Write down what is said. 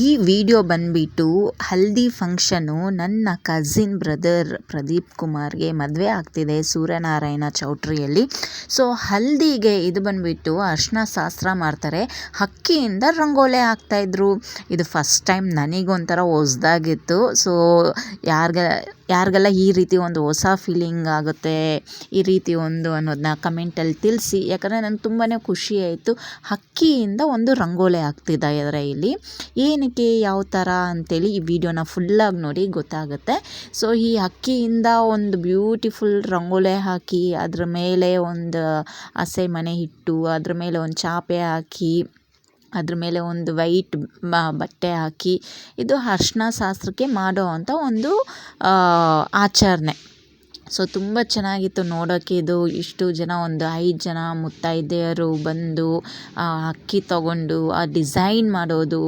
ಈ ವಿಡಿಯೋ ಬಂದುಬಿಟ್ಟು ಹಲ್ದಿ ಫಂಕ್ಷನು ನನ್ನ ಕಸಿನ್ ಬ್ರದರ್ ಪ್ರದೀಪ್ ಕುಮಾರ್ಗೆ ಮದುವೆ ಆಗ್ತಿದೆ ಸೂರ್ಯನಾರಾಯಣ ಚೌಟ್ರಿಯಲ್ಲಿ. ಸೊ ಹಲ್ದಿಗೆ ಇದು ಬಂದುಬಿಟ್ಟು ಅರಿಶಿನ ಶಾಸ್ತ್ರ ಮಾಡ್ತಾರೆ. ಅಕ್ಕಿಯಿಂದ ರಂಗೋಲಿ ಹಾಕ್ತಾಯಿದ್ರು. ಇದು ಫಸ್ಟ್ ಟೈಮ್ ನನಗೊಂಥರ ಹೊಸ್ದಾಗಿತ್ತು. ಸೊ ಯಾರಿಗೆಲ್ಲ ಈ ರೀತಿ ಒಂದು ಹೊಸ ಫೀಲಿಂಗ್ ಆಗುತ್ತೆ, ಈ ರೀತಿ ಒಂದು ಅನ್ನೋದನ್ನ ಕಮೆಂಟಲ್ಲಿ ತಿಳಿಸಿ. ಯಾಕಂದರೆ ನನಗೆ ತುಂಬಾ ಖುಷಿ ಆಯಿತು. ಅಕ್ಕಿಯಿಂದ ಒಂದು ರಂಗೋಲಿ ಹಾಕ್ತಿದ್ದಾರೆ ಇಲ್ಲಿ. ಏನಕ್ಕೆ ಯಾವ ಥರ ಅಂತೇಳಿ ಈ ವಿಡಿಯೋನ ಫುಲ್ಲಾಗಿ ನೋಡಿ ಗೊತ್ತಾಗುತ್ತೆ. ಸೊ ಈ ಅಕ್ಕಿಯಿಂದ ಒಂದು ಬ್ಯೂಟಿಫುಲ್ ರಂಗೋಲಿ ಹಾಕಿ ಅದ್ರ ಮೇಲೆ ಒಂದು ಹಸೆ ಮನೆ ಇಟ್ಟು ಅದ್ರ ಮೇಲೆ ಒಂದು ಚಾಪೆ ಹಾಕಿ ಅದ್ರ ಮೇಲೆ ಒಂದು ವೈಟ್ ಬಟ್ಟೆ ಹಾಕಿ ಇದು ಅರಿಶಿನ ಶಾಸ್ತ್ರಕ್ಕೆ ಮಾಡೋ ಅಂಥ ಒಂದು ಆಚರಣೆ. ಸೊ ತುಂಬ ಚೆನ್ನಾಗಿತ್ತು ನೋಡೋಕ್ಕೆ. ಇದು ಇಷ್ಟು ಜನ ಒಂದು 5 ಜನ ಮುತ್ತೈದೆಯರು ಬಂದು ಅಕ್ಕಿ ತಗೊಂಡು ಆ ಡಿಸೈನ್ ಮಾಡೋದು,